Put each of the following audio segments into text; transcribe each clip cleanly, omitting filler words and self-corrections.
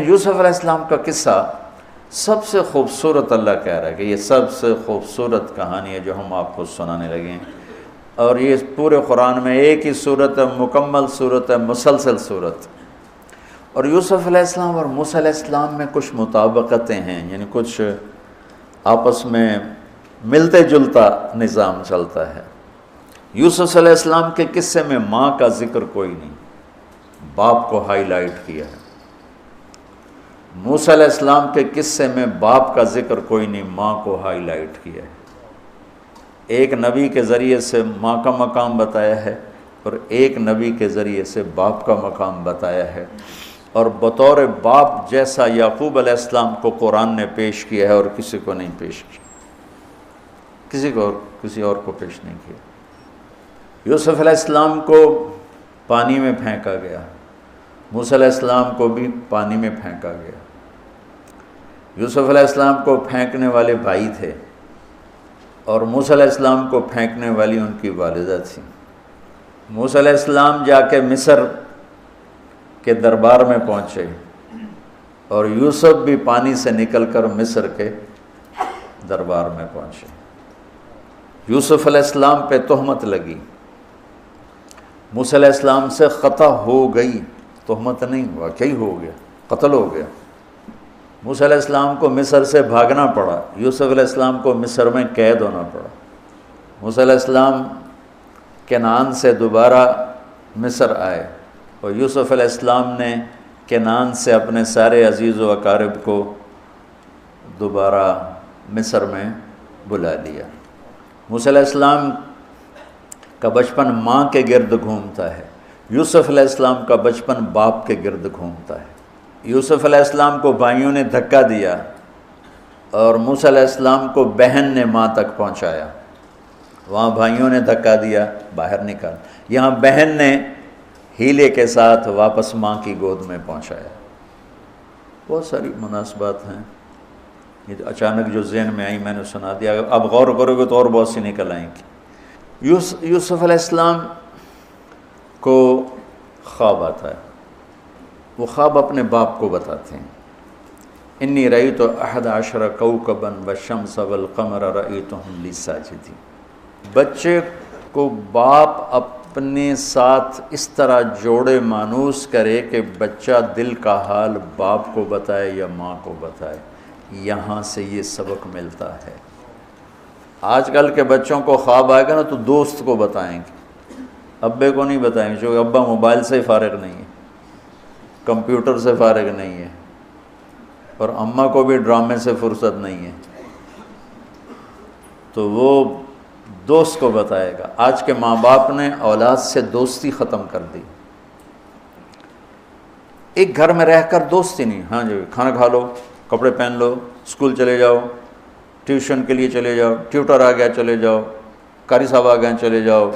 یوسف علیہ السلام کا قصہ سب سے خوبصورت اللہ کہہ رہا ہے کہ یہ سب سے خوبصورت کہانی ہے جو ہم آپ کو سنانے لگے ہیں، اور یہ پورے قرآن میں ایک ہی صورت ہے، مکمل صورت ہے، مسلسل صورت۔ اور یوسف علیہ السلام اور موسیٰ علیہ السلام میں کچھ مطابقتیں ہیں، یعنی کچھ آپس میں ملتے جلتا نظام چلتا ہے۔ یوسف علیہ السلام کے قصے میں ماں کا ذکر کوئی نہیں، باپ کو ہائی لائٹ کیا ہے۔ موسیٰ علیہ السلام کے قصے میں باپ کا ذکر کوئی نہیں، ماں کو ہائی لائٹ کیا ہے۔ ایک نبی کے ذریعے سے ماں کا مقام بتایا ہے اور ایک نبی کے ذریعے سے باپ کا مقام بتایا ہے، اور بطور باپ جیسا یعقوب علیہ السلام کو قرآن نے پیش کیا ہے اور کسی کو نہیں پیش کیا، کسی اور کو پیش نہیں کیا۔ یوسف علیہ السلام کو پانی میں پھینکا گیا، موسیٰ علیہ السلام کو بھی پانی میں پھینکا گیا۔ یوسف علیہ السلام کو پھینکنے والے بھائی تھے اور موسیٰ علیہ السلام کو پھینکنے والی ان کی والدہ تھی۔ موسیٰ علیہ السلام جا کے مصر کے دربار میں پہنچے اور یوسف بھی پانی سے نکل کر مصر کے دربار میں پہنچے۔ یوسف علیہ السلام پہ تہمت لگی، موسیٰ علیہ السلام سے خطا ہو گئی، تہمت نہیں، واقعی ہو گیا، قتل ہو گیا۔ موسیٰ علیہ السلام کو مصر سے بھاگنا پڑا، یوسف علیہ السلام کو مصر میں قید ہونا پڑا۔ موسیٰ علیہ السلام کنعان سے دوبارہ مصر آئے اور یوسف علیہ السلام نے کنعان سے اپنے سارے عزیز و اقارب کو دوبارہ مصر میں بلا لیا۔ موسیٰ علیہ السلام کا بچپن ماں کے گرد گھومتا ہے، یوسف علیہ السلام کا بچپن باپ کے گرد گھومتا ہے۔ یوسف علیہ السلام کو بھائیوں نے دھکا دیا اور موسیٰ علیہ السلام کو بہن نے ماں تک پہنچایا۔ وہاں بھائیوں نے دھکا دیا، باہر نکال، یہاں بہن نے ہیلے کے ساتھ واپس ماں کی گود میں پہنچایا۔ بہت ساری مناسبات ہیں، یہ اچانک جو ذہن میں آئی میں نے سنا دیا، اب غور کرو گے تو اور بہت سی نکل آئیں گی۔ یوسف علیہ السلام کو خواب آتا ہے، وہ خواب اپنے باپ کو بتاتے ہیں۔ انی رأیت 11 کوكبا والشمس والقمر رأیتهم لی ساجدین۔ بچے کو باپ اپنے ساتھ اس طرح جوڑے مانوس کرے کہ بچہ دل کا حال باپ کو بتائے یا ماں کو بتائے، یہاں سے یہ سبق ملتا ہے۔ آج کل کے بچوں کو خواب آئے گا نا تو دوست کو بتائیں گے، ابے کو نہیں بتائیں گے، کیونکہ ابا موبائل سے فارغ نہیں ہے، کمپیوٹر سے فارغ نہیں ہے، اور اماں کو بھی ڈرامے سے فرصت نہیں ہے، تو وہ دوست کو بتائے گا۔ آج کے ماں باپ نے اولاد سے دوستی ختم کر دی، ایک گھر میں رہ کر دوستی نہیں، ہاں جی کھانا کھا لو، کپڑے پہن لو، اسکول چلے جاؤ، ٹیوشن کے لیے چلے جاؤ، ٹیوٹر آ گیا چلے جاؤ، قاری صاحب آ گئے چلے جاؤ،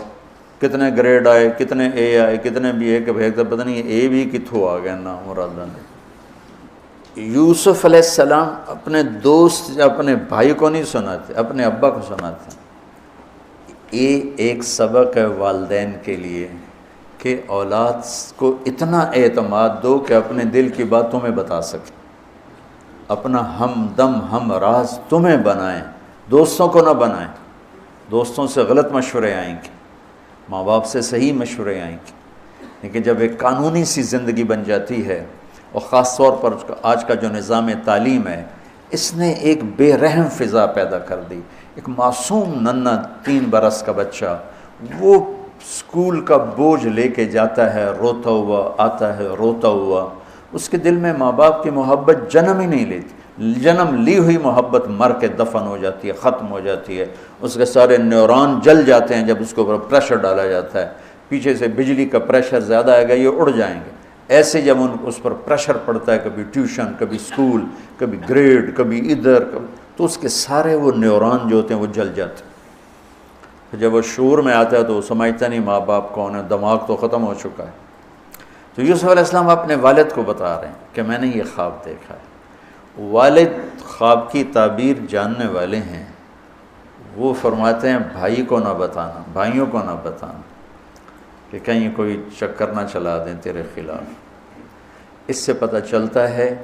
کتنے گریڈ آئے، کتنے اے آئے، کتنے بی اے کے بھیجتا پتہ نہیں اے بھی کتھوں آ گیا نا مرادہ نے۔ یوسف علیہ السلام اپنے دوست اپنے بھائی کو نہیں سناتے، اپنے ابا کو سناتے۔ یہ ایک سبق ہے والدین کے لیے کہ اولاد کو اتنا اعتماد دو کہ اپنے دل کی بات تمہیں بتا سکے، اپنا ہمدم ہم راز تمہیں بنائیں، دوستوں کو نہ بنائیں۔ دوستوں سے غلط مشورے آئیں گے، ماں باپ سے صحیح مشورے آئیں گے، لیکن جب ایک قانونی سی زندگی بن جاتی ہے، اور خاص طور پر آج کا جو نظام تعلیم ہے، اس نے ایک بے رحم فضا پیدا کر دی۔ ایک معصوم ننھا 3 برس کا بچہ وہ اسکول کا بوجھ لے کے جاتا ہے، روتا ہوا آتا ہے، روتا ہوا، اس کے دل میں ماں باپ کی محبت جنم ہی نہیں لیتی، جنم لی ہوئی محبت مر کے دفن ہو جاتی ہے، ختم ہو جاتی ہے، اس کے سارے نیورون جل جاتے ہیں جب اس کے اوپر پریشر ڈالا جاتا ہے، پیچھے سے بجلی کا پریشر زیادہ آئے گا یہ اڑ جائیں گے۔ ایسے جب اس پر پریشر پڑتا ہے، کبھی ٹیوشن، کبھی اسکول، کبھی گریڈ، کبھی ادھر، تو اس کے سارے وہ نیورون جو ہوتے ہیں وہ جل جاتے ہیں۔ جب وہ شعور میں آتا ہے تو وہ سمجھتا نہیں ماں باپ کون ہے، دماغ تو ختم ہو چکا ہے۔ تو یوسف علیہ السلام اپنے والد کو بتا رہے ہیں کہ میں نے یہ خواب دیکھا ہے۔ والد خواب کی تعبیر جاننے والے ہیں، وہ فرماتے ہیں بھائی کو نہ بتانا، بھائیوں کو نہ بتانا، کہ کہیں کوئی چکر نہ چلا دیں تیرے خلاف۔ اس سے پتہ چلتا ہے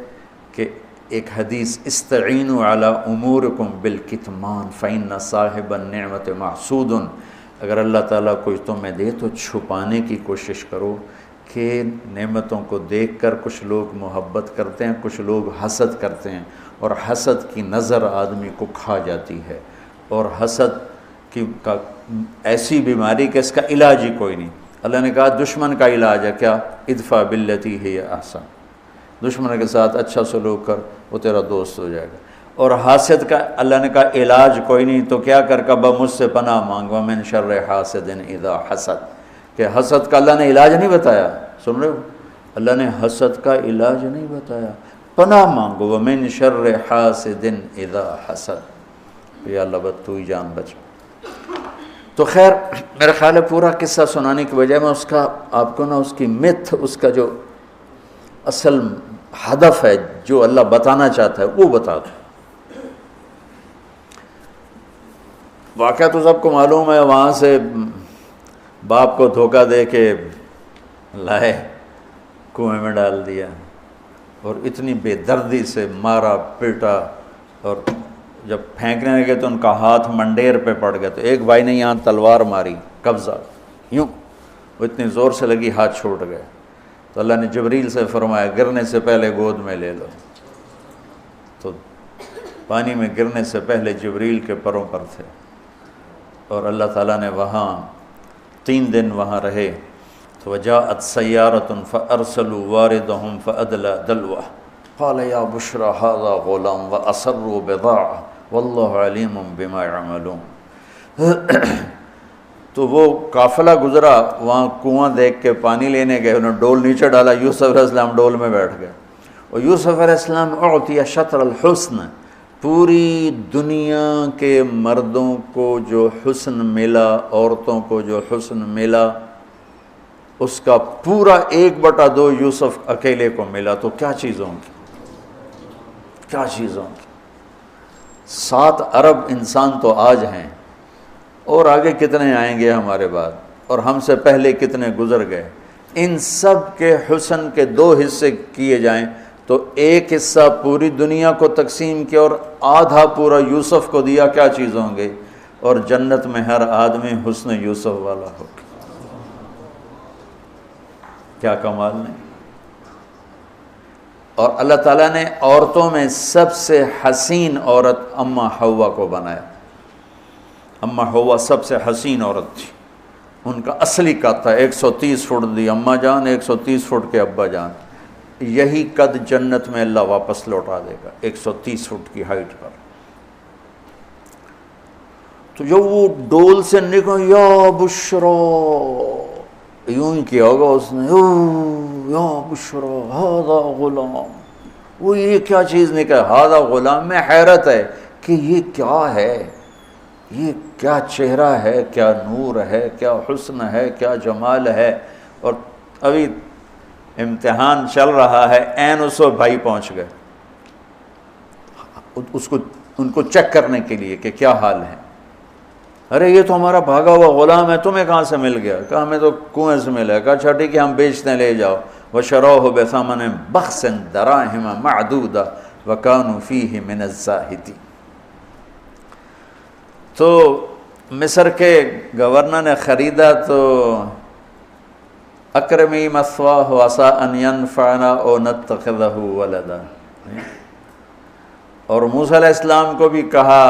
کہ ایک حدیث استعینوا علی امورکم بالکتمان فإن صاحب النعمت محسود، اگر اللہ تعالیٰ کچھ تمہیں دے تو چھپانے کی کوشش کرو، کہ نعمتوں کو دیکھ کر کچھ لوگ محبت کرتے ہیں، کچھ لوگ حسد کرتے ہیں، اور حسد کی نظر آدمی کو کھا جاتی ہے، اور حسد کا ایسی بیماری کہ اس کا علاج ہی کوئی نہیں۔ اللہ نے کہا دشمن کا علاج ہے کیا؟ ادفع باللتی ہی احسن، دشمن کے ساتھ اچھا سلوک کر، وہ تیرا دوست ہو جائے گا۔ اور حاسد کا اللہ نے کہا علاج کوئی نہیں، تو کیا کر کبا مجھ سے پناہ مانگ، ومن شر حاسد اذا حسد، کہ حسد کا اللہ نے علاج نہیں بتایا، سن رہے ہو؟ اللہ نے حسد کا علاج نہیں بتایا، پناہ مانگو، ومن شر حاسد اذا حسد، یا اللہ بس تو ہی جان بچ۔ تو خیر میرا خیال ہے پورا قصہ سنانے کی بجائے میں اس کا آپ کو نا اس کی متھ، اس کا جو اصل ہدف ہے جو اللہ بتانا چاہتا ہے وہ بتا دوں۔ واقعہ تو سب کو معلوم ہے، وہاں سے باپ کو دھوکہ دے کے لائے کنویں میں ڈال دیا، اور اتنی بے دردی سے مارا پیٹا، اور جب پھینکنے لگے تو ان کا ہاتھ منڈیر پہ پڑ گیا، تو ایک بھائی نے یہاں تلوار ماری قبضہ یوں، وہ اتنی زور سے لگی ہاتھ چھوٹ گئے، تو اللہ نے جبریل سے فرمایا گرنے سے پہلے گود میں لے لو، تو پانی میں گرنے سے پہلے جبریل کے پروں پر تھے، اور اللہ تعالیٰ نے وہاں 3 دن وہاں رہے۔ تو وجاءت سیارۃ فارسلوا واردہم فادلی دلوہ قال یا بشری ھذا غلام واسروا بضاعہ واللہ علیم بما یعملون۔ تو وہ قافلہ گزرا، وہاں کنواں دیکھ کے پانی لینے گئے، انہوں نے ڈول نیچے ڈالا، یوسف علیہ السلام ڈول میں بیٹھ گئے، اور یوسف علیہ السلام اعطی شطر الحسن، پوری دنیا کے مردوں کو جو حسن ملا، عورتوں کو جو حسن ملا، اس کا پورا 1/2 یوسف اکیلے کو ملا، تو کیا چیز ہوں گی، کیا چیز ہوں گی۔ 7 ارب انسان تو آج ہیں، اور آگے کتنے آئیں گے ہمارے بعد، اور ہم سے پہلے کتنے گزر گئے، ان سب کے حسن کے 2 حصے کیے جائیں تو 1 حصہ پوری دنیا کو تقسیم کیا اور آدھا پورا یوسف کو دیا، کیا چیز ہوں گے، اور جنت میں ہر آدمی حسن یوسف والا ہو، کیا کمال نہیں۔ اور اللہ تعالیٰ نے عورتوں میں سب سے حسین عورت اماں حوا کو بنایا، اماں حوا سب سے حسین عورت تھی، ان کا اصلی قد تھا 130 فٹ دی اماں جان، 130 فٹ کے ابا جان، یہی قد جنت میں اللہ واپس لوٹا دے گا 130 فٹ کی ہائٹ پر۔ تو جب وہ ڈول سے نکل یا بشرا، یوں ہی کیا ہوگا اس نے، یا بشرا ھذا غلام، وہ یہ کیا چیز نکل، ھذا غلام، میں حیرت ہے کہ یہ کیا ہے، یہ کیا چہرہ ہے، کیا نور ہے، کیا حسن ہے، کیا جمال ہے۔ اور ابھی امتحان چل رہا ہے، عین اس وقت بھائی پہنچ گئے ان کو چیک کرنے کے لیے کہ کیا حال ہے۔ ارے یہ تو ہمارا بھاگا ہوا غلام ہے، تمہیں کہاں سے مل گیا؟ کہا ہمیں تو کنویں سے ملا ہے۔ کہا اچھا ٹھیک ہے ہم بیچتے ہیں، لے جاؤ۔ وشروہ بثمن بخس دراہم معدودہ وکانوا فیہ من الزاہدین۔ تو مصر کے گورنر نے خریدا تو اکرمی مثواہ وعسیٰ ان ینفعنا او نتخذہ ولدا، اور موسیٰ علیہ السلام کو بھی کہا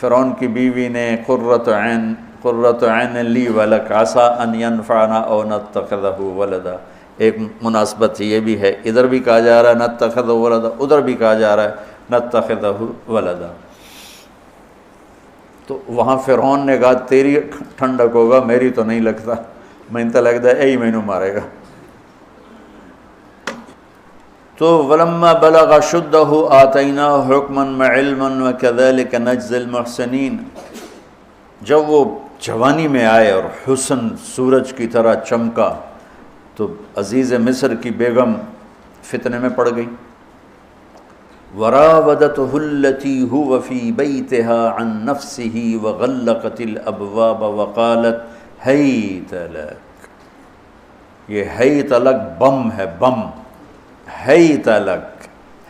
فرعون کی بیوی نے قرۃ عین لی ولک عسیٰ ان ینفعنا او نتخذہ ولدا۔ ایک مناسبت یہ بھی ہے، ادھر بھی کہا جا رہا ہے نتخذہ ولدا، ادھر بھی کہا جا رہا ہے نتخذہ ولدا۔ تو وہاں فرعون نے کہا تیری ٹھنڈک ہوگا، میری تو نہیں لگتا، میں تو لگتا ہے یہی مینوں مارے گا۔ تو ولما بلغ شدہ آتیناہ حکما وعلما وکذلک نجزی المحسنین، جب وہ جوانی میں آئے اور حسن سورج کی طرح چمکا تو عزیز مصر کی بیگم فتنے میں پڑ گئی۔ وراودته التي هو في بيتها عن نفسه وغلقت الابواب وقالت هيت لك، یہ ہیت لک بم ہے، بم، ہیت لک،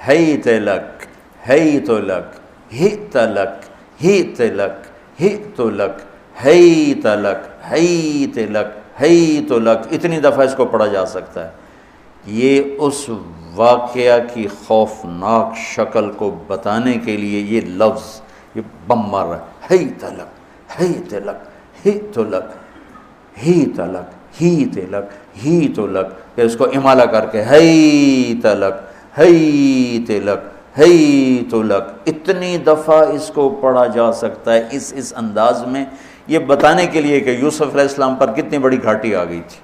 حیت لک حیت لک ہت لک ہت لک ہت لک حیت لک حیت لک حیت لک، اتنی دفعہ اس کو پڑھا جا سکتا ہے۔ یہ اس واقعہ کی خوفناک شکل کو بتانے کے لیے یہ لفظ یہ بم مار رہا ہے، حیت لک حیت لک ہت لک ہیت لک ہیت لک ہیت لک، پھر اس کو امالہ کر کے حیت لک حیت لک حیت لک، اتنی دفعہ اس کو پڑھا جا سکتا ہے اس انداز میں، یہ بتانے کے لیے کہ یوسف علیہ السلام پر کتنی بڑی گھاٹی آ گئی تھی،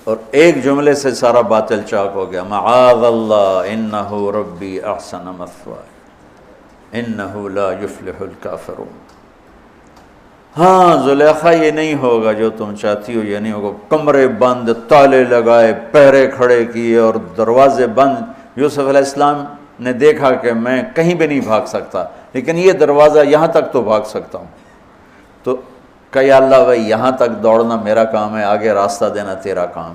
اور ایک جملے سے سارا باطل چاک ہو گیا، معاذ اللہ انہ ربی احسن مثوایا انہ لا یفلح الکافرون۔ ہاں زلیخا یہ نہیں ہوگا جو تم چاہتی ہو، یہ نہیں ہوگا، کمرے بند، تالے لگائے، پہرے کھڑے کیے اور دروازے بند۔ یوسف علیہ السلام نے دیکھا کہ میں کہیں بھی نہیں بھاگ سکتا، لیکن یہ دروازہ یہاں تک تو بھاگ سکتا ہوں، تو کہ یا اللہ بھائی یہاں تک دوڑنا میرا کام ہے، آگے راستہ دینا تیرا کام۔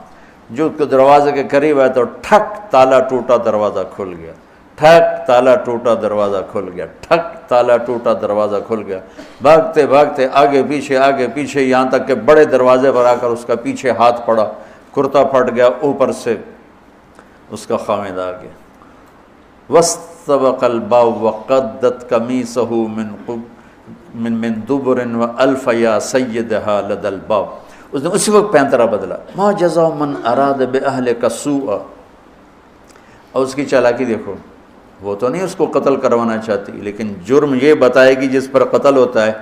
جو دروازے کے قریب ہے تو ٹھک تالا ٹوٹا دروازہ کھل گیا، ٹھک تالا ٹوٹا دروازہ کھل گیا، ٹھک تالا ٹوٹا دروازہ کھل گیا، بھاگتے بھاگتے آگے پیچھے یہاں تک کہ بڑے دروازے پر آ کر اس کا پیچھے ہاتھ پڑا، کرتا پھٹ گیا، اوپر سے اس کا خامد آ گیا۔ وَاسْتَبَقَ الْبَابُ وَقَدَّتْ قَمِيصَهُ من دبر وَأَلْفَ يَا سَيِّدَهَا لَدَى الْبَابِ، اس نے اسی وقت پینترا بدلا، مَا جَزَاءُ مَنْ أَرَادَ بِأَهْلِكَ سُوءًا، اور اس کی چالاکی دیکھو، وہ تو نہیں اس کو قتل کروانا چاہتی، لیکن جرم یہ بتائے گی جس پر قتل ہوتا ہے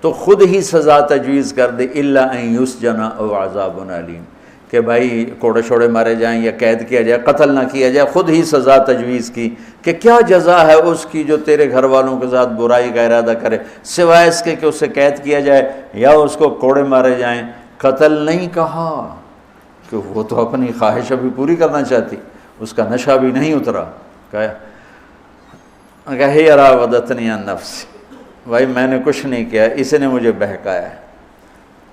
تو خود ہی سزا تجویز کر دے، إِلَّا أَن يُسْجَنَ أَوْ عَذَابٌ أَلِيمٌ، کہ بھائی کوڑے شوڑے مارے جائیں یا قید کیا جائے، قتل نہ کیا جائے، خود ہی سزا تجویز کی کہ کیا جزا ہے اس کی جو تیرے گھر والوں کے ساتھ برائی کا ارادہ کرے، سوائے اس کے کہ اسے قید کیا جائے یا اس کو کوڑے مارے جائیں۔ قتل نہیں کہا کہ وہ تو اپنی خواہش ابھی پوری کرنا چاہتی، اس کا نشہ بھی نہیں اترا، کہا ہی راودتنی عن نفسی، بھائی میں نے کچھ نہیں کیا، اس نے مجھے بہکایا۔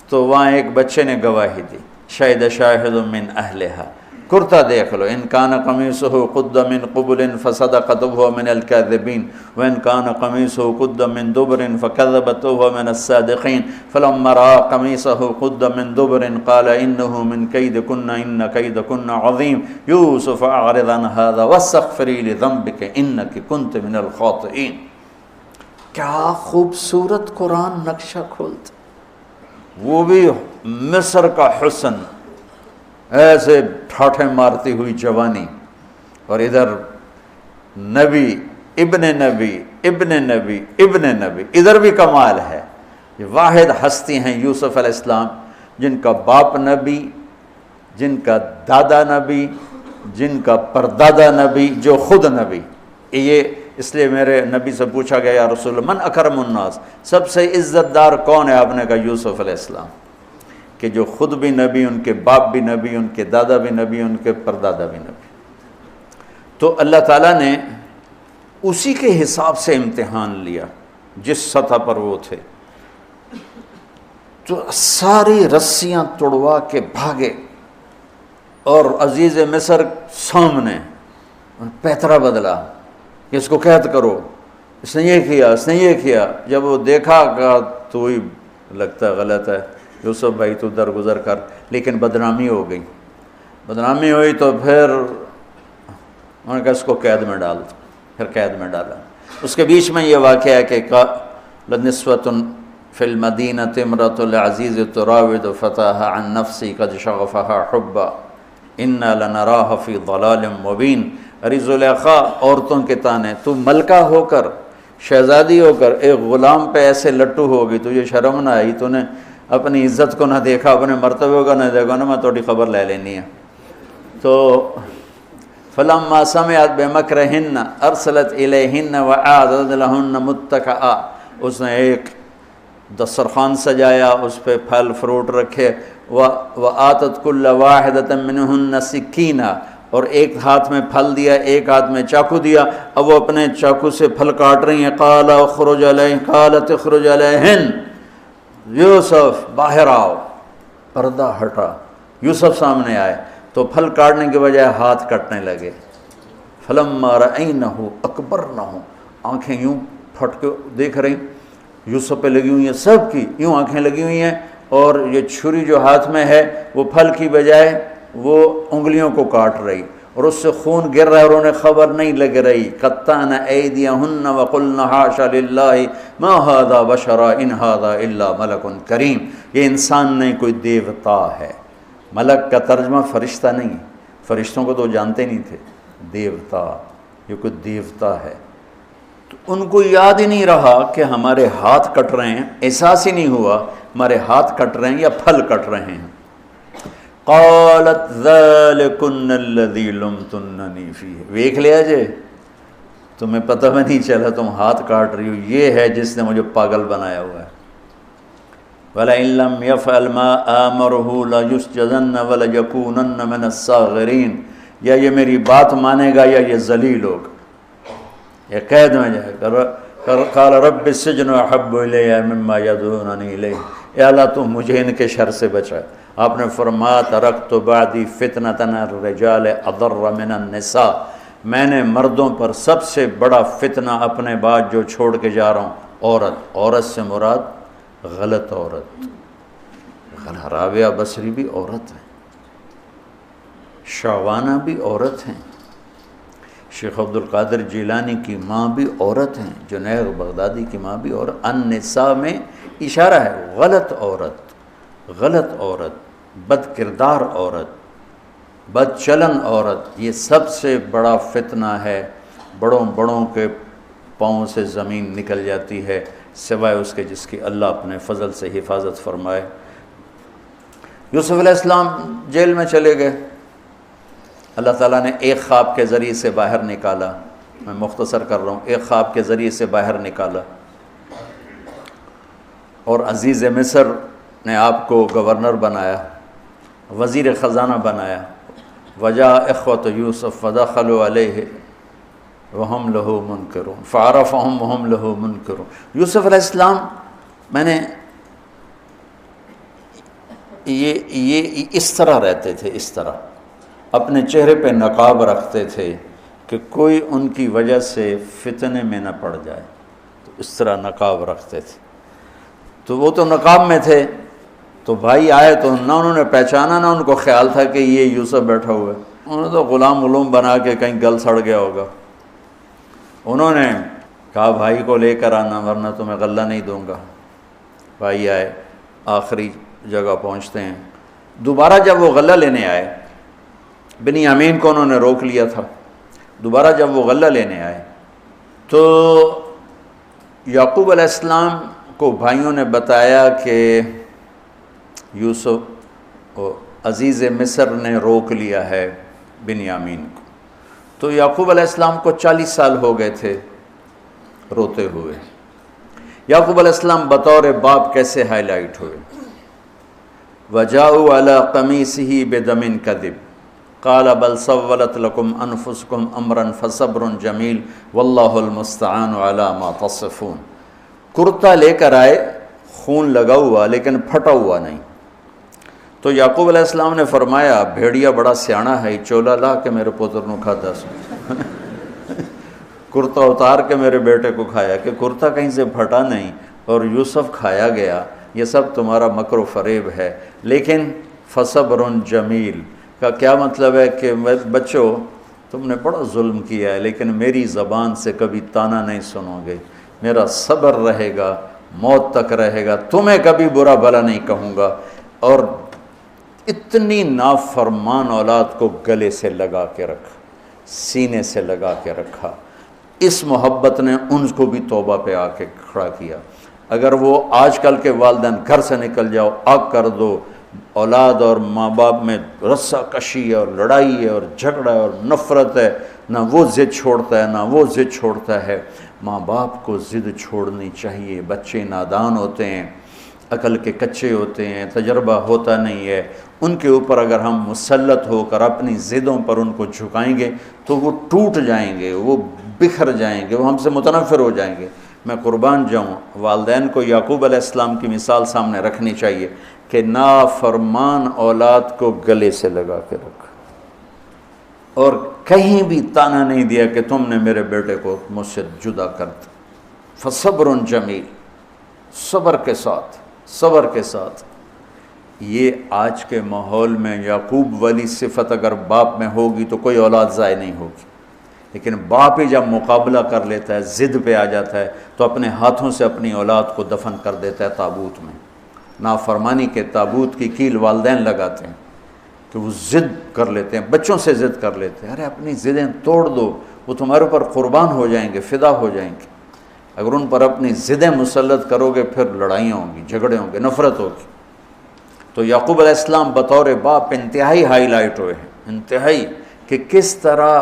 تو وہاں ایک بچے نے گواہی دی، شاہد شاہد من اہلہا، کرتا دیکھ لو، ان کان قمیصہ قد من قبل فصدقت وهو من الكاذبین وان کان قمیصہ قد من دبر فکذبت وهو من الصادقین فلما رأى قمیصہ قد من دبر قال انه من کیدکن ان کیدکن عظیم یوسف اعرض عن هذا واستغفری لذنبک انک کنت من الخاطئین۔ کیا خوبصورت قرآن نقشہ کھولتا، وہ بھی مصر کا حسن، ایسے ٹھاٹھے مارتی ہوئی جوانی، اور ادھر نبی ابن نبی ابن نبی ابن نبی، ادھر بھی کمال ہے۔ یہ واحد ہستی ہیں یوسف علیہ السلام، جن کا باپ نبی، جن کا دادا نبی، جن کا پردادا نبی، جو خود نبی۔ یہ اس لیے میرے نبی سے پوچھا گیا یا رسول اللہ من اکرم الناس، سب سے عزت دار کون ہے؟ آپ نے کہا یوسف علیہ السلام، کہ جو خود بھی نبی، ان کے باپ بھی نبی، ان کے دادا بھی نبی، ان کے پردادا بھی نبی۔ تو اللہ تعالیٰ نے اسی کے حساب سے امتحان لیا جس سطح پر وہ تھے، تو ساری رسیاں توڑوا کے بھاگے، اور عزیز مصر سامنے پیترا بدلا کہ اس کو قید کرو، اس نے یہ کیا، اس نے یہ کیا۔ جب وہ دیکھا کہ تو ہی لگتا ہے غلط ہے، یوسف بھائی تو درگزر کر، لیکن بدنامی ہو گئی، بدنامی ہوئی تو پھر انہوں نے کہا اس کو قید میں ڈال دو، پھر قید میں ڈالا۔ اس کے بیچ میں یہ واقعہ ہے کہ لنسوة فی المدینۃ امرأۃ العزیز تراود فتاها عن نفسی قد شغفها حبا انا لنراها فی ضلال مبین۔ ارے زلیخا، عورتوں کے تانے، تو ملکہ ہو کر، شہزادی ہو کر ایک غلام پہ ایسے لٹو ہوگی، تجھے شرم نہ آئی؟ تو نے اپنی عزت کو نہ دیکھا، اپنے مرتبے کو نہ دیکھا نا، میں تھوڑی خبر لے لینی ہے۔ تو فلما سمعت بمکرہن ارسلت الیہن وأعدت لہن متکئا، اس نے ایک دسترخوان سجایا، اس پہ پھل فروٹ رکھے، وآتت کل واحدۃ منہن سکینہ، اور ایک ہاتھ میں پھل دیا، ایک ہاتھ میں چاقو دیا، اب وہ اپنے چاقو سے پھل کاٹ رہی ہیں۔ قال اخرج علیہن، قالت اخرج علیہن، یوسف باہر آؤ۔ پردہ ہٹا، یوسف سامنے آئے تو پھل کاٹنے کے بجائے ہاتھ کٹنے لگے۔ فلما رأینہ اکبرنہ، آنکھیں یوں پھٹ کے دیکھ رہی یوسف پہ لگی ہوئی ہیں، سب کی یوں آنکھیں لگی ہوئی ہیں، اور یہ چھری جو ہاتھ میں ہے وہ پھل کی بجائے وہ انگلیوں کو کاٹ رہی، اور اس سے خون گر رہا ہے اور انہیں خبر نہیں لگ رہی۔ قطعن ایدیہن وقلن حاشا للہ ما ھذا بشرا ان ھذا الا ملک کریم، یہ انسان نہیں، کوئی دیوتا ہے۔ ملک کا ترجمہ فرشتہ نہیں، فرشتوں کو تو جانتے نہیں تھے، دیوتا، یہ کوئی دیوتا ہے۔ تو ان کو یاد ہی نہیں رہا کہ ہمارے ہاتھ کٹ رہے ہیں، احساس ہی نہیں ہوا ہمارے ہاتھ کٹ رہے ہیں یا پھل کٹ رہے ہیں۔ قالت ذالکن الذی لمتننی فیہ، ویکھ لیا جے، تمہیں پتہ بھی نہیں چلا تم ہاتھ کاٹ رہی ہو، یہ ہے جس نے مجھے پاگل بنایا ہوا ہے۔ وَلَئِن لَّمْ يَفْعَلْ مَا آمَرُهُ لَيُسْجَنَّ وَلَيَكُونَنَّ مِنَ الصَّاغِرِينَ، یا یہ میری بات مانے گا یا یہ ذلیل ہوگا، یہ قید میں جائے گا۔ قال رب السجن احب الی مما یدعوننی الیہ، اے اللہ تو مجھے ان کے شر سے بچا۔ آپ نے فرمایا ترکت بعدی فتنۃ الرجال اضر من النساء، میں نے مردوں پر سب سے بڑا فتنہ اپنے بعد جو چھوڑ کے جا رہا ہوں عورت۔ عورت سے مراد غلط عورت، رابعہ بصری بھی عورت ہے، شعوانہ بھی عورت ہیں، شیخ عبد القادر جیلانی کی ماں بھی عورت ہیں، جنید بغدادی کی ماں بھی عورت۔ النساء میں اشارہ ہے غلط عورت، غلط عورت، بد کردار عورت، بد چلن عورت، یہ سب سے بڑا فتنہ ہے۔ بڑوں بڑوں کے پاؤں سے زمین نکل جاتی ہے سوائے اس کے جس کی اللہ اپنے فضل سے حفاظت فرمائے۔ یوسف علیہ السلام جیل میں چلے گئے، اللہ تعالیٰ نے ایک خواب کے ذریعے سے باہر نکالا، میں مختصر کر رہا ہوں، ایک خواب کے ذریعے سے باہر نکالا، اور عزیز مصر نے آپ کو گورنر بنایا، وزیر خزانہ بنایا۔ وجاء اخوۃ یوسف فدخلوا علیہ وہم لہ منکرون فعرفہم وہم لہ منکرون۔ یوسف علیہ السلام، میں نے یہ اس طرح رہتے تھے، اس طرح اپنے چہرے پہ نقاب رکھتے تھے کہ کوئی ان کی وجہ سے فتنے میں نہ پڑ جائے، تو اس طرح نقاب رکھتے تھے۔ تو وہ تو نقاب میں تھے، تو بھائی آئے تو نہ انہوں نے پہچانا، نہ ان کو خیال تھا کہ یہ یوسف بیٹھا ہوا ہے، انہوں نے تو غلام علوم بنا کے کہیں گل سڑ گیا ہوگا۔ انہوں نے کہا بھائی کو لے کر آنا ورنہ تمہیں غلہ نہیں دوں گا۔ بھائی آئے، آخری جگہ پہنچتے ہیں۔ دوبارہ جب وہ غلہ لینے آئے، بنیامین کو انہوں نے روک لیا تھا، دوبارہ جب وہ غلہ لینے آئے تو یعقوب علیہ السلام کو بھائیوں نے بتایا کہ یوسف عزیز مصر نے روک لیا ہے بنیامین کو۔ تو یعقوب علیہ السلام کو 40 سال ہو گئے تھے روتے ہوئے۔ یعقوب علیہ السلام بطور باپ کیسے ہائی لائٹ ہوئے؟ وَجَاءُوا عَلَىٰ قَمِيصِهِ بِدَمٍ كَذِبٍ قال بل سولت لکم انفسکم امرا فصبر جمیل واللہ المستعان علی ما تصفون۔ کرتا لے کر آئے، خون لگا ہوا لیکن پھٹا ہوا نہیں۔ تو یعقوب علیہ السلام نے فرمایا بھیڑیا بڑا سیانا ہے، چولا لا کے میرے پوتر نو کھاتا سو کرتا اتار کے میرے بیٹے کو کھایا، کہ کرتا کہیں سے پھٹا نہیں اور یوسف کھایا گیا، یہ سب تمہارا مکر و فریب ہے۔ لیکن فصبر جمیل کا کیا مطلب ہے کہ بچوں تم نے بڑا ظلم کیا ہے لیکن میری زبان سے کبھی طعنہ نہیں سنو گے، میرا صبر رہے گا، موت تک رہے گا، تمہیں کبھی برا بھلا نہیں کہوں گا۔ اور اتنی نافرمان اولاد کو گلے سے لگا کے رکھا، سینے سے لگا کے رکھا۔ اس محبت نے ان کو بھی توبہ پہ آ کے کھڑا کیا۔ اگر وہ آج کل کے والدین گھر سے نکل جاؤ، آگ کر دو، اولاد اور ماں باپ میں رسہ کشی ہے اور لڑائی ہے اور جھگڑا ہے اور نفرت ہے، نہ وہ ضد چھوڑتا ہے نہ وہ ضد چھوڑتا ہے۔ ماں باپ کو ضد چھوڑنی چاہیے، بچے نادان ہوتے ہیں، عقل کے کچے ہوتے ہیں، تجربہ ہوتا نہیں ہے، ان کے اوپر اگر ہم مسلط ہو کر اپنی ضدوں پر ان کو جھکائیں گے تو وہ ٹوٹ جائیں گے، وہ بکھر جائیں گے، وہ ہم سے متنفر ہو جائیں گے۔ میں قربان جاؤں، والدین کو یعقوب علیہ السلام کی مثال سامنے رکھنی چاہیے کہ نافرمان اولاد کو گلے سے لگا کے رکھا۔ اور کہیں بھی تانا نہیں دیا کہ تم نے میرے بیٹے کو مجھ سے جدا کر دیا۔ فصبر جمیل، صبر کے ساتھ۔ یہ آج کے ماحول میں یعقوب والی صفت اگر باپ میں ہوگی تو کوئی اولاد ضائع نہیں ہوگی، لیکن باپ ہی جب مقابلہ کر لیتا ہے، ضد پہ آ جاتا ہے، تو اپنے ہاتھوں سے اپنی اولاد کو دفن کر دیتا ہے تابوت میں۔ نافرمانی کے تابوت کی کیل والدین لگاتے ہیں کہ وہ ضد کر لیتے ہیں، بچوں سے ضد کر لیتے ہیں، ارے اپنی ضدیں توڑ دو، وہ تمہارے اوپر قربان ہو جائیں گے، فدا ہو جائیں گے۔ اگر ان پر اپنی ضدیں مسلط کرو گے پھر لڑائیاں ہوں گی، جھگڑے ہوں گے، نفرت ہوگی۔ تو یعقوب علیہ السلام بطور باپ انتہائی ہائی لائٹ ہوئے ہیں، انتہائی، کہ کس طرح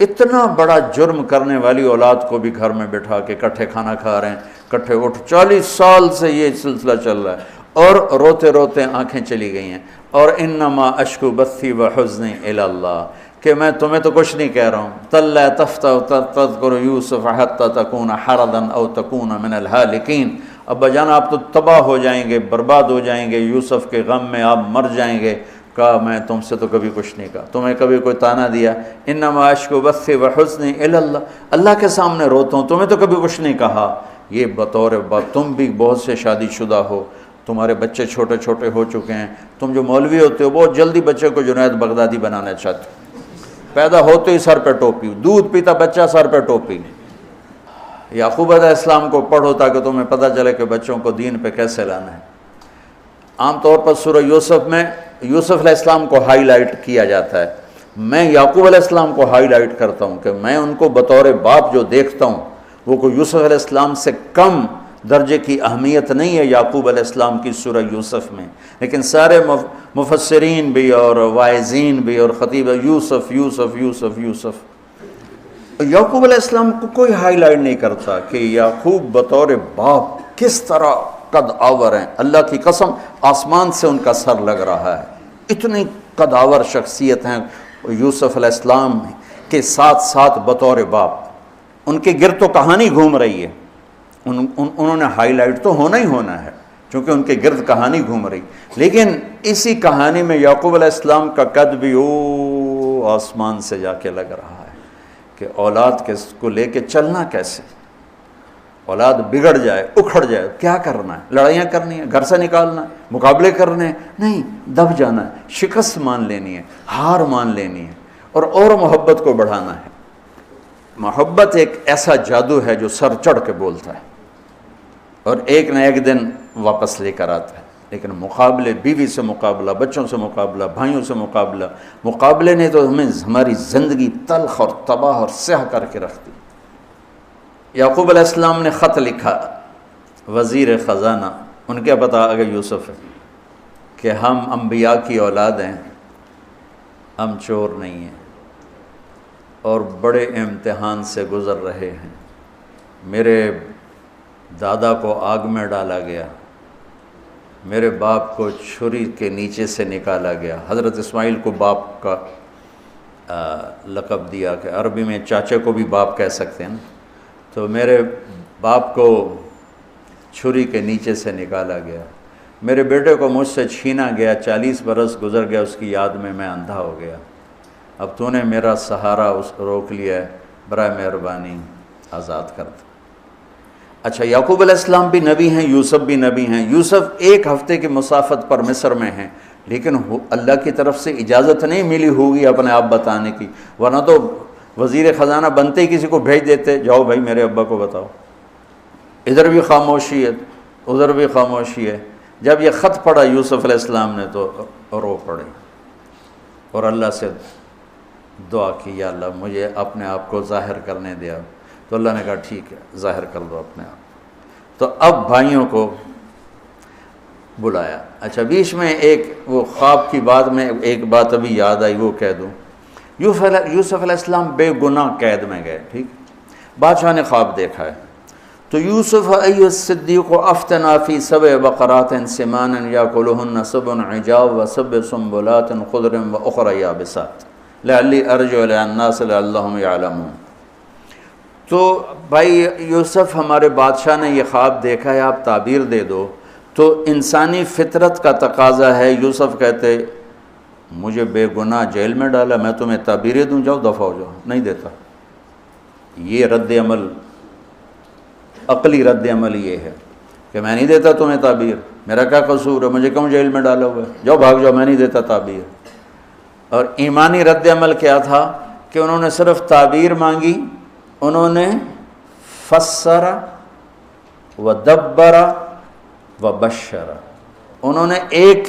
اتنا بڑا جرم کرنے والی اولاد کو بھی گھر میں بٹھا کے کٹھے کھانا کھا رہے ہیں، کٹھے اٹھ، 40 سال سے یہ سلسلہ چل رہا ہے، اور روتے روتے آنکھیں چلی گئی ہیں۔ اور انما اشکو بثی وحزنی الی اللہ، کہ میں تمہیں تو کچھ نہیں کہہ رہا ہوں، تَلَّا تَفْتَحُ تَذْكُرُ يُوسُفَ حَتَّى تَكُونَ حَرَضًا أَوْ تَكُونَ مِنَ الْهَالِكِينَ، ابا جان آپ تو تباہ ہو جائیں گے، برباد ہو جائیں گے، یوسف کے غم میں آپ مر جائیں گے۔ کہا میں تم سے تو کبھی کچھ نہیں کہا، تمہیں کبھی کوئی تانا دیا؟ انما اشکو بثی وحزنی الی اللہ، اللہ کے سامنے روتا ہوں، تمہیں تو کبھی کچھ نہیں کہا۔ یہ بطور باپ، تم بھی بہت سے شادی شدہ ہو، تمہارے بچے چھوٹے چھوٹے ہو چکے ہیں، تم جو مولوی ہوتے ہو بہت جلدی بچے کو جنید بغدادی بنانا چاہتے ہو، پیدا ہوتے ہی سر پہ ٹوپی، دودھ پیتا بچہ سر پہ ٹوپی۔ یعقوب علیہ السلام کو پڑھو تاکہ تمہیں پتہ چلے کہ بچوں کو دین پہ کیسے لانا ہے۔ عام طور پر سورہ یوسف میں یوسف علیہ السلام کو ہائی لائٹ کیا جاتا ہے، میں یعقوب علیہ السلام کو ہائی لائٹ کرتا ہوں کہ میں ان کو بطور باپ جو دیکھتا ہوں وہ کوئی یوسف علیہ السلام سے کم درجے کی اہمیت نہیں ہے یعقوب علیہ السلام کی سورہ یوسف میں، لیکن سارے مفسرین بھی اور واعظین بھی اور خطیب یوسف یوسف یوسف یوسف، یعقوب علیہ السلام کو کوئی ہائی لائٹ نہیں کرتا کہ یعقوب بطور باپ کس طرح قد آور ہیں۔ اللہ کی قسم آسمان سے ان کا سر لگ رہا ہے، اتنی قد آور شخصیت ہیں یوسف علیہ السلام کے ساتھ ساتھ بطور باپ۔ ان کے گرد تو کہانی گھوم رہی ہے، انہوں نے ہائی لائٹ تو ہونا ہی ہونا ہے چونکہ ان کے گرد کہانی گھوم رہی، لیکن اسی کہانی میں یعقوب علیہ السلام کا قد بھی آسمان سے جا کے لگ رہا ہے کہ اولاد کو لے کے چلنا کیسے، اولاد بگڑ جائے، اکھڑ جائے، کیا کرنا ہے؟ لڑائیاں کرنی ہے، گھر سے نکالنا ہے، مقابلے کرنے ہیں؟ نہیں، دب جانا ہے، شکست مان لینی ہے، ہار مان لینی ہے، اور محبت کو بڑھانا ہے۔ محبت ایک ایسا جادو ہے جو سر چڑھ کے بولتا ہے اور ایک نہ ایک دن واپس لے کر آتا ہے، لیکن مقابلے، بیوی سے مقابلہ، بچوں سے مقابلہ، بھائیوں سے مقابلہ، مقابلے نے تو ہمیں ہماری زندگی تلخ اور تباہ اور سیاہ کر کے رکھ دی۔ یعقوب علیہ السلام نے خط لکھا وزیر خزانہ، ان کے پتہ آگے یوسف ہے، کہ ہم انبیاء کی اولاد ہیں، ہم چور نہیں ہیں اور بڑے امتحان سے گزر رہے ہیں۔ میرے دادا کو آگ میں ڈالا گیا، میرے باپ کو چھری کے نیچے سے نکالا گیا۔ حضرت اسماعیل کو باپ کا لقب دیا کہ عربی میں چاچے کو بھی باپ کہہ سکتے ہیں نا، تو میرے باپ کو چھری کے نیچے سے نکالا گیا، میرے بیٹے کو مجھ سے چھینا گیا، 40 برس گزر گیا، اس کی یاد میں اندھا ہو گیا، اب تو نے میرا سہارا اس کو روک لیا ہے، برائے مہربانی آزاد کر دو۔ اچھا، یعقوب علیہ السلام بھی نبی ہیں، یوسف بھی نبی ہیں۔ یوسف 1 ہفتے کی مسافت پر مصر میں ہیں، لیکن اللہ کی طرف سے اجازت نہیں ملی ہوگی اپنے آپ بتانے کی، ورنہ تو وزیر خزانہ بنتے ہی کسی کو بھیج دیتے، جاؤ بھائی میرے ابا کو بتاؤ۔ ادھر بھی خاموشی ہے، ادھر بھی خاموشی ہے۔ جب یہ خط پڑھا یوسف علیہ السلام نے تو رو پڑے اور اللہ سے دعا کی، یا اللہ مجھے اپنے آپ کو ظاہر کرنے دیا۔ تو اللہ نے کہا ٹھیک ہے، ظاہر کر دو اپنے آپ۔ تو اب بھائیوں کو بلایا۔ اچھا، بیچ میں ایک وہ خواب کی بات میں ایک بات ابھی یاد آئی، وہ کہہ دوں۔ یوسف علیہ السلام بے گناہ قید میں گئے، ٹھیک، بادشاہ نے خواب دیکھا ہے، تو یوسف ایھا الصدیق افتنا فی 7 بقرات سمان یاکلہن 7 عجاف و7 سنبلات خضر واخر یابسات لعلی ارجع الی الناس لعلہم یعلمون۔ تو بھائی یوسف، ہمارے بادشاہ نے یہ خواب دیکھا ہے، آپ تعبیر دے دو۔ تو انسانی فطرت کا تقاضا ہے، یوسف کہتے مجھے بے گناہ جیل میں ڈالا، میں تمہیں تعبیریں دوں، جاؤ دفع ہو جاؤ، نہیں دیتا۔ یہ رد عمل، عقلی رد عمل یہ ہے کہ میں نہیں دیتا تمہیں تعبیر، میرا کیا قصور ہے، مجھے کیوں جیل میں ڈالا ہوا ہے، جاؤ بھاگ جاؤ، میں نہیں دیتا تعبیر۔ اور ایمانی رد عمل کیا تھا کہ انہوں نے صرف تعبیر مانگی، انہوں نے فسر و دبر و بشر، انہوں نے ایک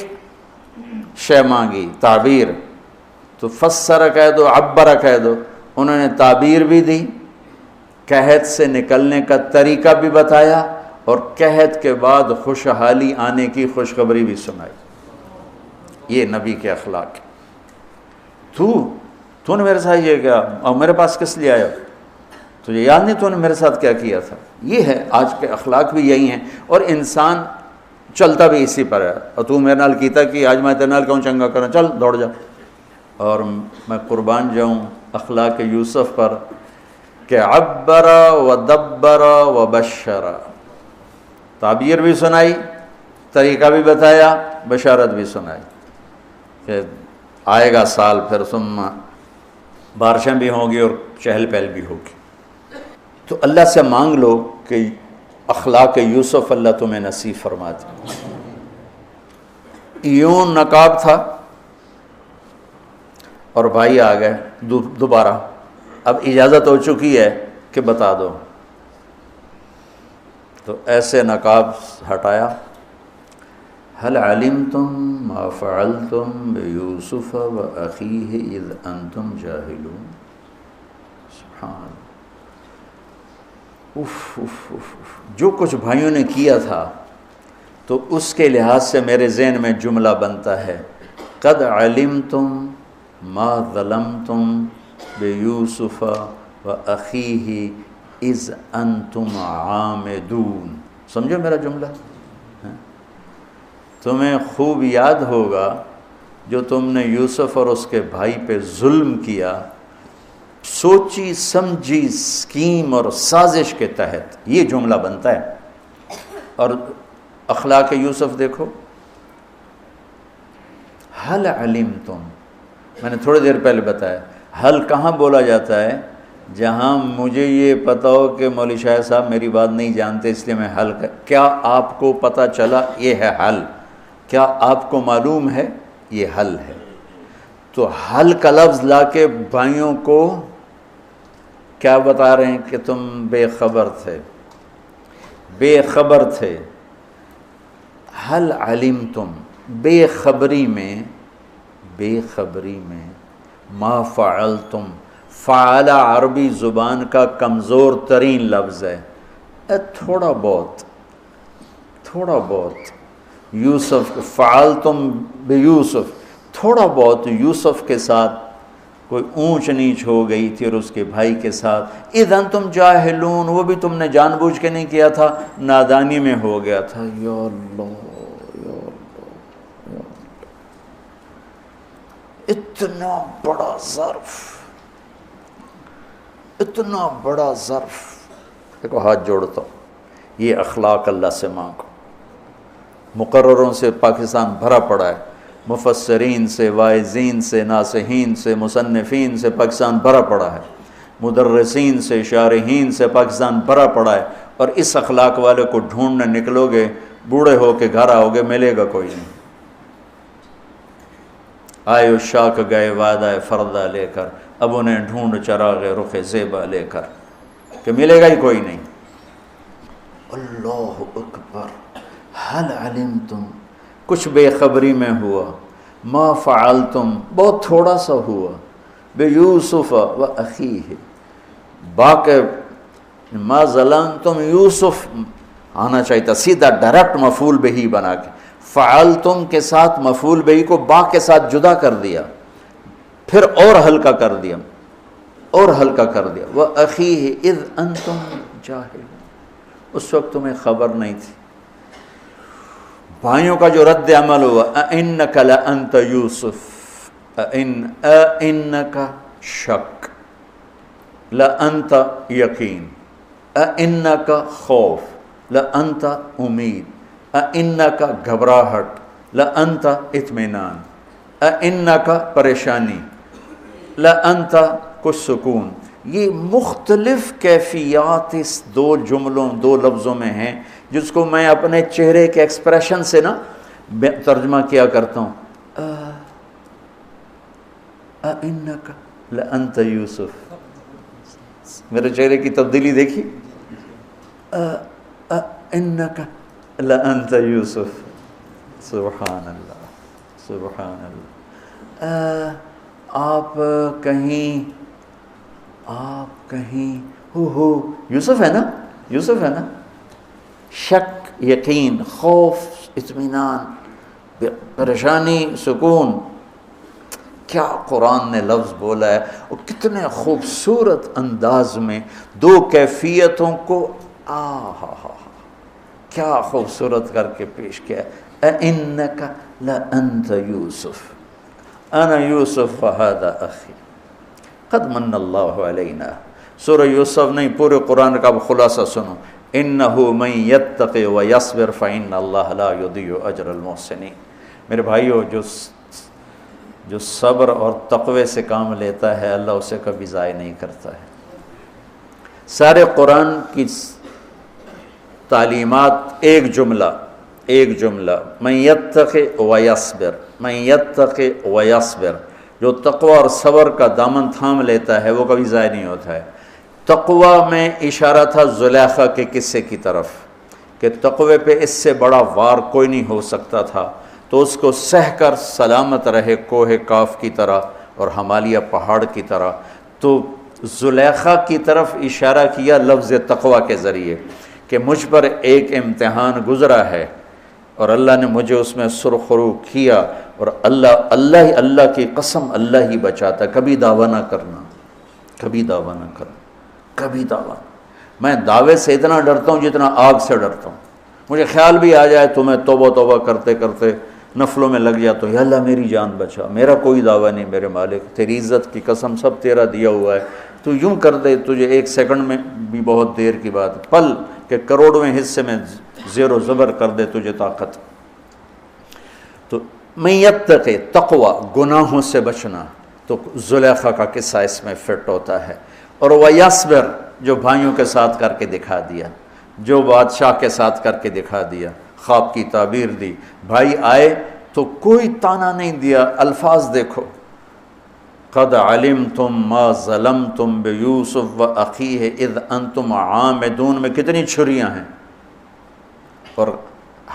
شے مانگی تعبیر، تو فسر کہہ دو، عبر کہہ دو، انہوں نے تعبیر بھی دی، قحط سے نکلنے کا طریقہ بھی بتایا، اور قحط کے بعد خوشحالی آنے کی خوشخبری بھی سنائی۔ یہ نبی کے اخلاق ہے۔ تو نے میرے ساتھ یہ کیا، اور میرے پاس کس لیے آیا، تجھے یاد نہیں تو نے میرے ساتھ کیا کیا تھا؟ یہ ہے آج کے اخلاق بھی یہی ہیں، اور انسان چلتا بھی اسی پر ہے۔ اور تو میرے نال کیتا کہ آج میں تیرے نال کیوں چنگا کرنا، چل دوڑ جا۔ اور میں قربان جاؤں اخلاق یوسف پر کہ عبر و دبر و بشر، تعبیر بھی سنائی، طریقہ بھی بتایا، بشارت بھی سنائی کہ آئے گا سال، پھر ثم بارشیں بھی ہوں گی اور چہل پہل بھی ہوگی۔ تو اللہ سے مانگ لو کہ اخلاق یوسف اللہ تمہیں نصیب فرما دے۔ یوں نقاب تھا اور بھائی آ گئے دوبارہ، اب اجازت ہو چکی ہے کہ بتا دو، تو ایسے نقاب ہٹایا، هل علمتم ما فعلتم بیوسف واخیہ اذ انتم جاہلون۔ سبحان اللہ، جو کچھ بھائیوں نے کیا تھا تو اس کے لحاظ سے میرے ذہن میں جملہ بنتا ہے، قد علمتم ما ظلمتم بیوسف واخیہ اذ انتم عامدون۔ سمجھو میرا جملہ؟ تمہیں خوب یاد ہوگا جو تم نے یوسف اور اس کے بھائی پہ ظلم کیا، سوچی سمجھی اسکیم اور سازش کے تحت، یہ جملہ بنتا ہے۔ اور اخلاق یوسف دیکھو، حل علمتم، میں نے تھوڑی دیر پہلے بتایا، حل کہاں بولا جاتا ہے؟ جہاں مجھے یہ پتہ ہو کہ مولوی شاہ صاحب میری بات نہیں جانتے اس لیے میں حل کیا آپ کو پتہ چلا؟ یہ ہے حل۔ کیا آپ کو معلوم ہے؟ یہ حل ہے۔ تو حل کا لفظ لا کے بھائیوں کو کیا بتا رہے ہیں کہ تم بے خبر تھے، بے خبر تھے۔ حل علمتم، بے خبری میں ما فعلتم، فعل عربی زبان کا کمزور ترین لفظ ہے، تھوڑا بہت یوسف، فعلتم بیوسف، تھوڑا بہت یوسف کے ساتھ کوئی اونچ نیچ ہو گئی تھی اور اس کے بھائی کے ساتھ، اذ انتم جاہلون، وہ بھی تم نے جان بوجھ کے نہیں کیا تھا، نادانی میں ہو گیا تھا۔ یا اللہ، یا اللہ، یا اللہ، اتنا بڑا ظرف، اتنا بڑا ظرف۔ دیکھو ہاتھ جوڑتا ہوں، یہ اخلاق اللہ سے مانگو۔ مقرروں سے پاکستان بھرا پڑا ہے، مفسرین سے، واعظین سے، ناصحین سے، مصنفین سے پاکستان بھرا پڑا ہے، مدرسین سے، شارحین سے پاکستان بھرا پڑا ہے، اور اس اخلاق والے کو ڈھونڈنے نکلو گے، بوڑھے ہو کے گھر آؤ گے، ملے گا کوئی نہیں۔ آئے اشاک گئے وعدہ فردہ لے کر، اب انہیں ڈھونڈ چراغ رخ زیبا لے کر، کہ ملے گا ہی کوئی نہیں۔ اللہ اکبر، حل علمتم، کچھ بے خبری میں ہوا، ما فعلتم، بہت تھوڑا سا ہوا، بیوسف و اخیہ، باقی ما ظلمتم، یوسف آنا چاہیے تھا سیدھا ڈائریکٹ مفعول بہی بنا کے، فعلتم کے ساتھ مفعول بہی کو با کے ساتھ جدا کر دیا، پھر اور ہلکا کر دیا، وَأَخِيهِ اِذْ أَنْتُمْ جَاهِلُونَ، اس وقت تمہیں خبر نہیں تھی۔ بھائیوں کا جو رد عمل ہوا، أَإِنَّكَ لَأَنْتَ يُوسُف، أَإِنَّكَ شک، لَأَنْتَ یقین، أَإِنَّكَ خوف، لَأَنْتَ امید، أَإِنَّكَ گھبراہٹ، لَأَنْتَ اطمینان، اِنَّکَ پریشانی، لَأَنْتَ کچھ سکون، یہ مختلف کیفیات اس دو جملوں دو لفظوں میں ہیں، جس کو میں اپنے چہرے کے ایکسپریشن سے نا ترجمہ کیا کرتا ہوں. اِنَّکَ لَأَنْتَ یوسف، میرے چہرے کی تبدیلی دیکھی. اِنَّکَ لَأَنْتَ یوسف، سبحان اللہ سبحان اللہ. آپ کہیں ہو یوسف ہے نا، یوسف ہے نا. شک، یقین، خوف، اطمینان، پریشانی، سکون. کیا قرآن نے لفظ بولا ہے، اور کتنے خوبصورت انداز میں دو کیفیتوں کو کیا خوبصورت کر کے پیش کیا. اِنَّکَ لَأَنْتَ یوسف، انا یوسف فہذا اخی قد من اللہ علینا. سورہ یوسف نہیں، پورے قرآن کا خلاصہ سنو. انہ من یتق ویصبر فإن اللہ لا یضیع اجر المحسنین. میرے بھائیو، جو صبر اور تقوی سے کام لیتا ہے اللہ اسے کبھی ضائع نہیں کرتا ہے. سارے قرآن کی تعلیمات ایک جملہ من یتق ویصبر، من یتق ویصبر. جو تقوی اور صبر کا دامن تھام لیتا ہے وہ کبھی ضائع نہیں ہوتا ہے. تقوی میں اشارہ تھا زلیخا کے قصے کی طرف کہ تقوی پہ اس سے بڑا وار کوئی نہیں ہو سکتا تھا، تو اس کو سہ کر سلامت رہے کوہ کاف کی طرح اور ہمالیہ پہاڑ کی طرح. تو زلیخا کی طرف اشارہ کیا لفظ تقوی کے ذریعے کہ مجھ پر ایک امتحان گزرا ہے اور اللہ نے مجھے اس میں سرخرو کیا، اور اللہ کی قسم اللہ ہی بچاتا. کبھی دعویٰ نہ کرنا، کبھی دعویٰ نہ کرنا، کبھی دعویٰ. میں دعوے سے اتنا ڈرتا ہوں جتنا آگ سے ڈرتا ہوں. مجھے خیال بھی آ جائے تو میں توبہ کرتے کرتے نفلوں میں لگ جاتا ہوں، یا اللہ میری جان بچا، میرا کوئی دعویٰ نہیں میرے مالک، تیری عزت کی قسم سب تیرا دیا ہوا ہے، تو یوں کر دے. تجھے ایک سیکنڈ میں بھی بہت دیر کی بات، پل کہ کروڑویں حصے میں زیر و زبر کر دے تجھے طاقت. تو من یتق تقوی، گناہوں سے بچنا، تو زلیخا کا قصہ اس میں فٹ ہوتا ہے. اور ویصبر، جو بھائیوں کے ساتھ کر کے دکھا دیا، جو بادشاہ کے ساتھ کر کے دکھا دیا، خواب کی تعبیر دی. بھائی آئے تو کوئی تانا نہیں دیا، الفاظ دیکھو. قد علمتم ما ظلمتم بیوسف واخیہ اذ انتم عامدون میں کتنی چھریاں ہیں. اور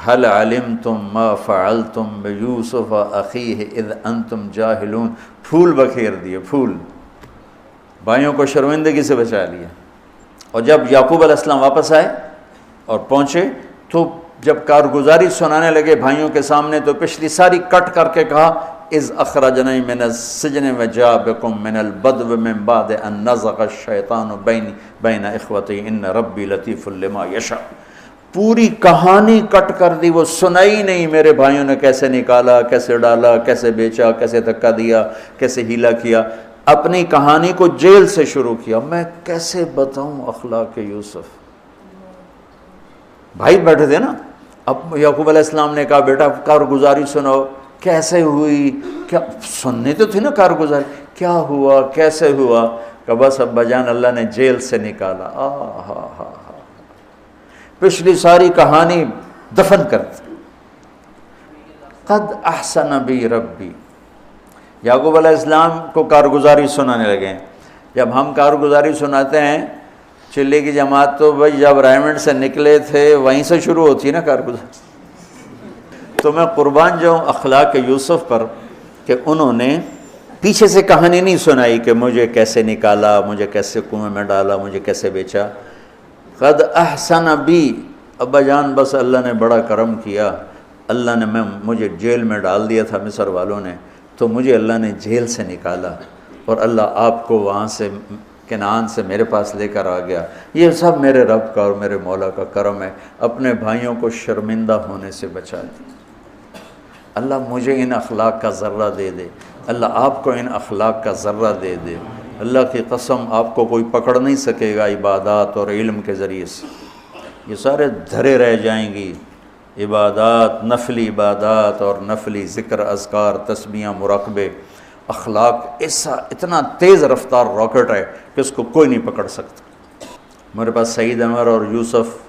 هل علمتم ما فعلتم بیوسف واخیہ اذ انتم جاہلون، پھول بکھیر دیے، پھول. بھائیوں کو شرمندگی سے بچا لیا. اور جب یعقوب علیہ السلام واپس آئے اور پہنچے تو جب کارگزاری سنانے لگے بھائیوں کے سامنے تو پچھلی ساری کٹ کر کے کہا اذ اخرجنی من السجن وجاء بکم من البدو من بعد ان نزغ الشیطان بین اخوتی ان ربی لطیف لما یشاء. پوری کہانی کٹ کر دی، وہ سنائی نہیں میرے بھائیوں نے کیسے نکالا، کیسے ڈالا، کیسے بیچا، کیسے دھکا دیا، کیسے ہیلا کیا. اپنی کہانی کو جیل سے شروع کیا. میں کیسے بتاؤں اخلاق یوسف. بھائی بیٹھے تھے نا، اب یعقوب علیہ السلام نے کہا بیٹا کارگزاری سناؤ، کیسے ہوئی، کیا سننے تو تھی نا کارگزاری، کیا ہوا کیسے ہوا. کہ بس ابا جان اللہ نے جیل سے نکالا. پچھلی ساری کہانی دفن کر دی. قد احسن بی ربی. یعقوب علیہ السلام کو کارگزاری سنانے لگے. جب ہم کارگزاری سناتے ہیں چلے کی جماعت تو بھائی جب ریمنڈ سے نکلے تھے وہیں سے شروع ہوتی ہے نا کارگزاری. تو میں قربان جاؤں اخلاق یوسف پر کہ انہوں نے پیچھے سے کہانی نہیں سنائی کہ مجھے کیسے نکالا، مجھے کیسے کنویں میں ڈالا، مجھے کیسے بیچا. قد احسن بی، ابا جان بس اللہ نے بڑا کرم کیا، اللہ نے مجھے جیل میں ڈال دیا تھا مصر والوں نے، تو مجھے اللہ نے جیل سے نکالا اور اللہ آپ کو وہاں سے کنعان سے میرے پاس لے کر آ گیا. یہ سب میرے رب کا اور میرے مولا کا کرم ہے. اپنے بھائیوں کو شرمندہ ہونے سے بچا دیا. اللہ مجھے ان اخلاق کا ذرہ دے دے، اللہ آپ کو ان اخلاق کا ذرہ دے دے. اللہ کی قسم آپ کو کوئی پکڑ نہیں سکے گا عبادات اور علم کے ذریعے سے. یہ سارے دھرے رہ جائیں گی عبادات، نفلی عبادات اور نفلی ذکر، اذکار، تسبیحاں، مراقبے، اخلاق ایسا اتنا تیز رفتار راکٹ ہے کہ اس کو کوئی نہیں پکڑ سکتا۔ میرے پاس سعید انور اور یوسف